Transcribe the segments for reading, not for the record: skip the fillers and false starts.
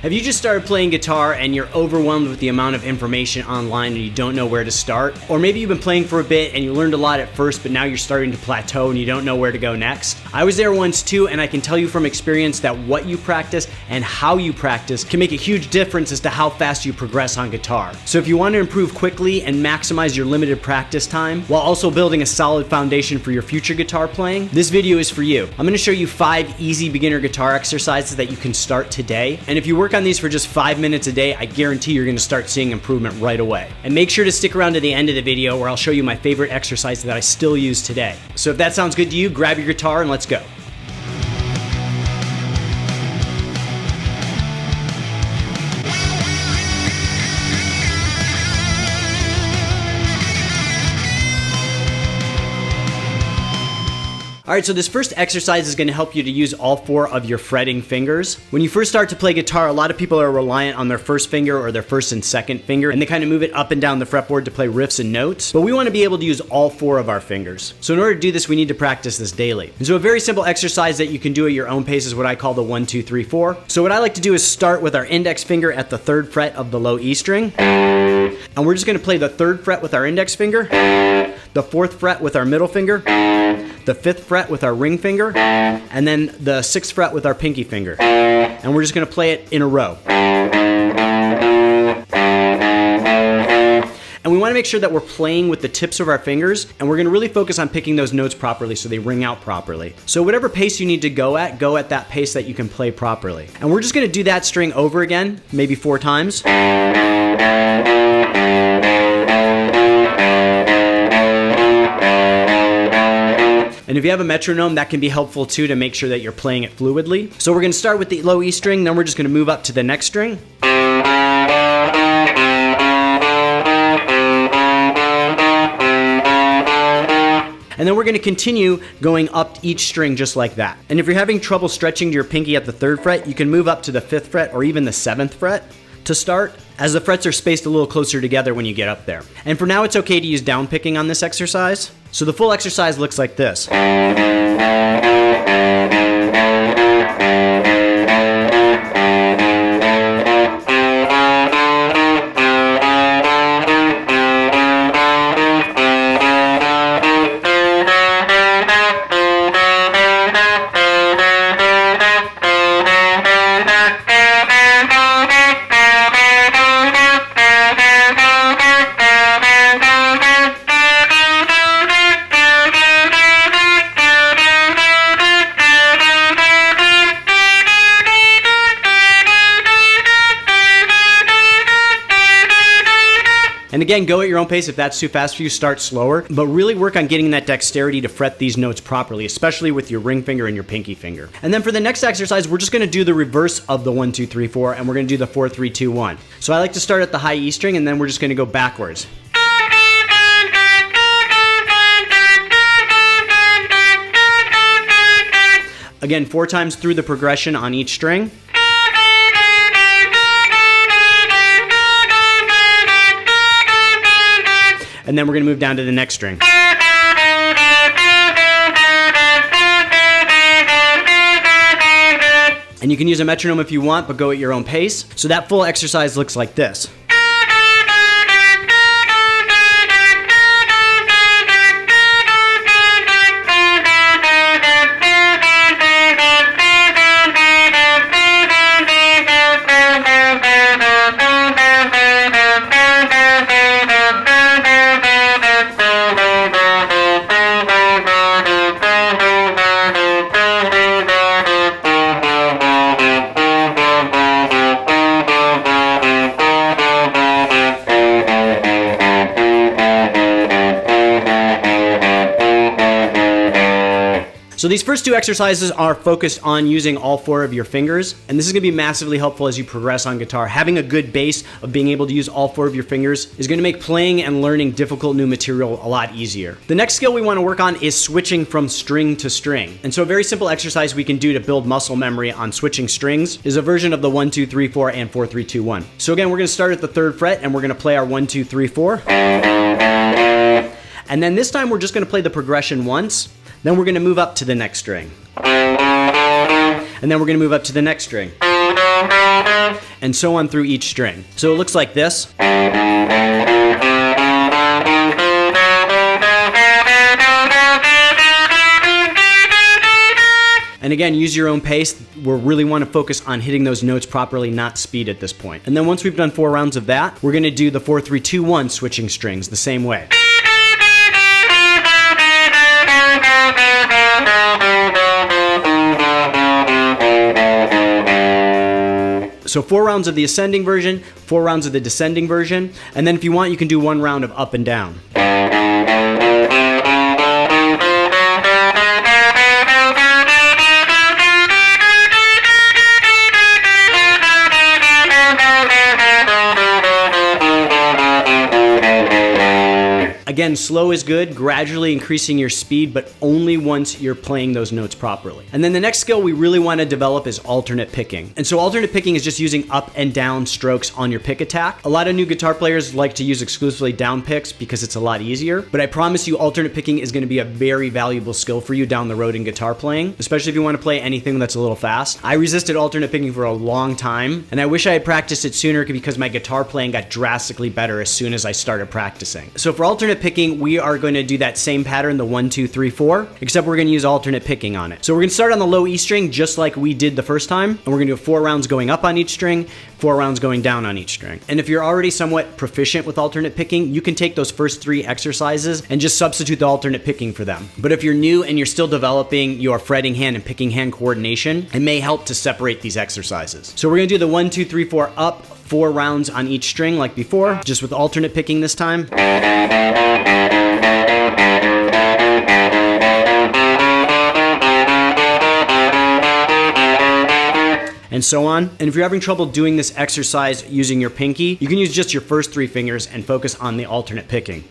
Have you just started playing guitar and you're overwhelmed with the amount of information online and you don't know where to start? Or maybe you've been playing for a bit and you learned a lot at first, but now you're starting to plateau and you don't know where to go next? I was there once too, and I can tell you from experience that what you practice and how you practice can make a huge difference as to how fast you progress on guitar. So if you want to improve quickly and maximize your limited practice time while also building a solid foundation for your future guitar playing, this video is for you. I'm going to show you 5 easy beginner guitar exercises that you can start today. And if you work on these for just 5 minutes a day, I guarantee you're going to start seeing improvement right away. And make sure to stick around to the end of the video where I'll show you my favorite exercise that I still use today. So if that sounds good to you, grab your guitar and let's go. Alright, so this first exercise is going to help you to use all 4 of your fretting fingers. When you first start to play guitar, a lot of people are reliant on their first finger or their first and second finger, and they kind of move it up and down the fretboard to play riffs and notes. But we want to be able to use all 4 of our fingers. So in order to do this, we need to practice this daily. And so a very simple exercise that you can do at your own pace is what I call the 1, 2, 3, 4. So what I like to do is start with our index finger at the 3rd fret of the low E string. And we're just going to play the 3rd fret with our index finger, the 4th fret with our middle finger, the 5th fret with our ring finger, and then the 6th fret with our pinky finger. And we're just going to play it in a row. And we want to make sure that we're playing with the tips of our fingers, and we're going to really focus on picking those notes properly so they ring out properly. So whatever pace you need to go at that pace that you can play properly. And we're just going to do that string over again, maybe 4 times. And if you have a metronome, that can be helpful too to make sure that you're playing it fluidly. So we're going to start with the low E string, then we're just going to move up to the next string. And then we're going to continue going up each string just like that. And if you're having trouble stretching to your pinky at the 3rd fret, you can move up to the 5th fret or even the 7th fret to start, as the frets are spaced a little closer together when you get up there. And for now, it's okay to use down picking on this exercise. So the full exercise looks like this. And again, go at your own pace. If that's too fast for you, start slower. But really work on getting that dexterity to fret these notes properly, especially with your ring finger and your pinky finger. And then for the next exercise, we're just going to do the reverse of the 1, 2, 3, 4, and we're going to do the 4, 3, 2, 1. So I like to start at the high E string, and then we're just going to go backwards. Again, 4 times through the progression on each string. And then we're going to move down to the next string. And you can use a metronome if you want, but go at your own pace. So that full exercise looks like this. So these first 2 exercises are focused on using all 4 of your fingers, and this is going to be massively helpful as you progress on guitar. Having a good base of being able to use all 4 of your fingers is going to make playing and learning difficult new material a lot easier. The next skill we want to work on is switching from string to string. And so a very simple exercise we can do to build muscle memory on switching strings is a version of the 1, 2, 3, 4 and 4, 3, 2, 1. So again, we're going to start at the 3rd fret and we're going to play our 1, 2, 3, 4. And then this time we're just going to play the progression once. Then we're going to move up to the next string. And then we're going to move up to the next string. and so on through each string. So it looks like this. And again, use your own pace. We really want to focus on hitting those notes properly, not speed at this point. And then once we've done 4 rounds of that, we're going to do the 4, 3, 2, 1 switching strings the same way. So 4 rounds of the ascending version, 4 rounds of the descending version, and then if you want, you can do 1 round of up and down. Again, slow is good, gradually increasing your speed, but only once you're playing those notes properly. And then the next skill we really want to develop is alternate picking. And so alternate picking is just using up and down strokes on your pick attack. A lot of new guitar players like to use exclusively down picks because it's a lot easier, but I promise you alternate picking is going to be a very valuable skill for you down the road in guitar playing, especially if you want to play anything that's a little fast. I resisted alternate picking for a long time, and I wish I had practiced it sooner because my guitar playing got drastically better as soon as I started practicing. So for alternate picking, we are going to do that same pattern, the 1, 2, 3, 4, except we're going to use alternate picking on it. So we're going to start on the low E string just like we did the first time, and we're going to do 4 rounds going up on each string, 4 rounds going down on each string. And if you're already somewhat proficient with alternate picking, you can take those first 3 exercises and just substitute the alternate picking for them. But if you're new and you're still developing your fretting hand and picking hand coordination, it may help to separate these exercises. So we're going to do the 1, 2, 3, 4 up, 4 rounds on each string like before, just with alternate picking this time. And so on. And if you're having trouble doing this exercise using your pinky, you can use just your first 3 fingers and focus on the alternate picking.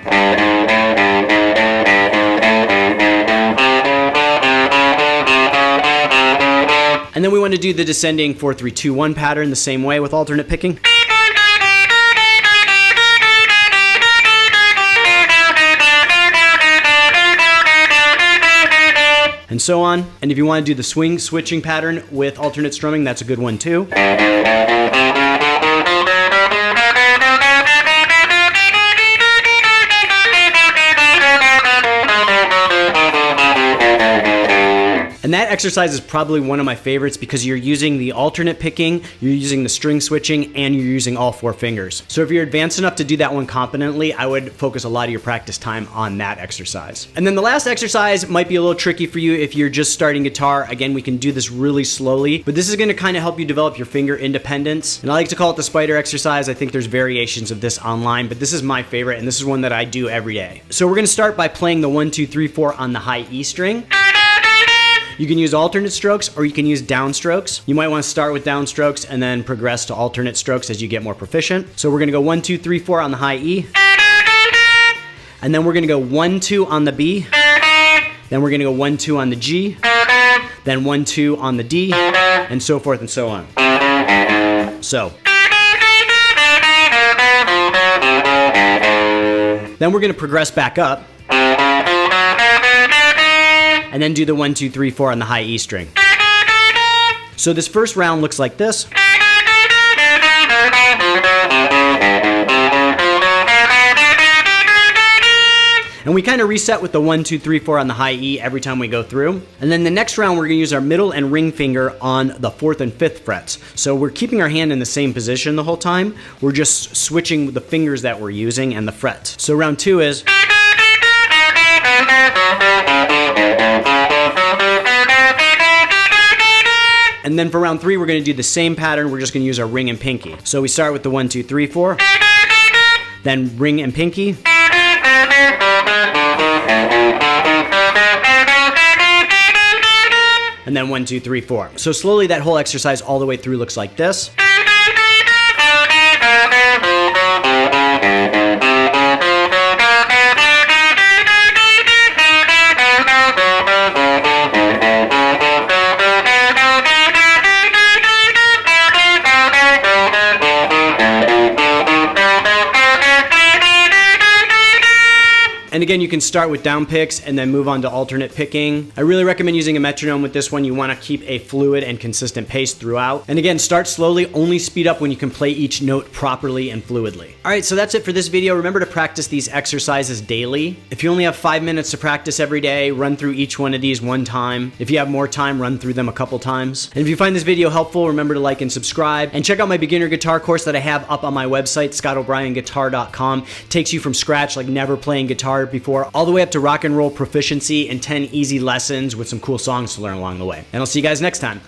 And then we want to do the descending 4, 3, 2, 1 pattern the same way with alternate picking. And so on. And if you want to do the swing switching pattern with alternate strumming, that's a good one too. And that exercise is probably one of my favorites because you're using the alternate picking, you're using the string switching, and you're using all 4 fingers. So if you're advanced enough to do that one competently, I would focus a lot of your practice time on that exercise. And then the last exercise might be a little tricky for you if you're just starting guitar. Again, we can do this really slowly, but this is going to kind of help you develop your finger independence. And I like to call it the spider exercise. I think there's variations of this online, but this is my favorite, and this is one that I do every day. So we're going to start by playing the 1, 2, 3, 4 on the high E string. You can use alternate strokes or you can use down strokes. You might want to start with down strokes and then progress to alternate strokes as you get more proficient. So we're going to go 1, 2, 3, 4 on the high E. And then we're going to go 1, 2 on the B. Then we're going to go 1, 2 on the G. Then 1, 2 on the D. And so forth and so on. So. Then we're going to progress back up. And then do the 1, 2, 3, 4 on the high E string. So this first round looks like this. And we kind of reset with the 1, 2, 3, 4 on the high E every time we go through. And then the next round, we're going to use our middle and ring finger on the 4th and 5th frets. So we're keeping our hand in the same position the whole time. We're just switching the fingers that we're using and the frets. So round 2 is. And then for round 3, we're going to do the same pattern. We're just going to use our ring and pinky. So we start with the 1, 2, 3, 4. Then ring and pinky. And then 1, 2, 3, 4. So slowly that whole exercise all the way through looks like this. And again, you can start with down picks and then move on to alternate picking. I really recommend using a metronome with this one. You want to keep a fluid and consistent pace throughout. And again, start slowly, only speed up when you can play each note properly and fluidly. All right, so that's it for this video. Remember to practice these exercises daily. If you only have 5 minutes to practice every day, run through each one of these one time. If you have more time, run through them a couple times. And if you find this video helpful, remember to like and subscribe. And check out my beginner guitar course that I have up on my website, scottobryanguitar.com. Takes you from scratch, like never playing guitar before, all the way up to rock and roll proficiency and 10 easy lessons with some cool songs to learn along the way. And I'll see you guys next time.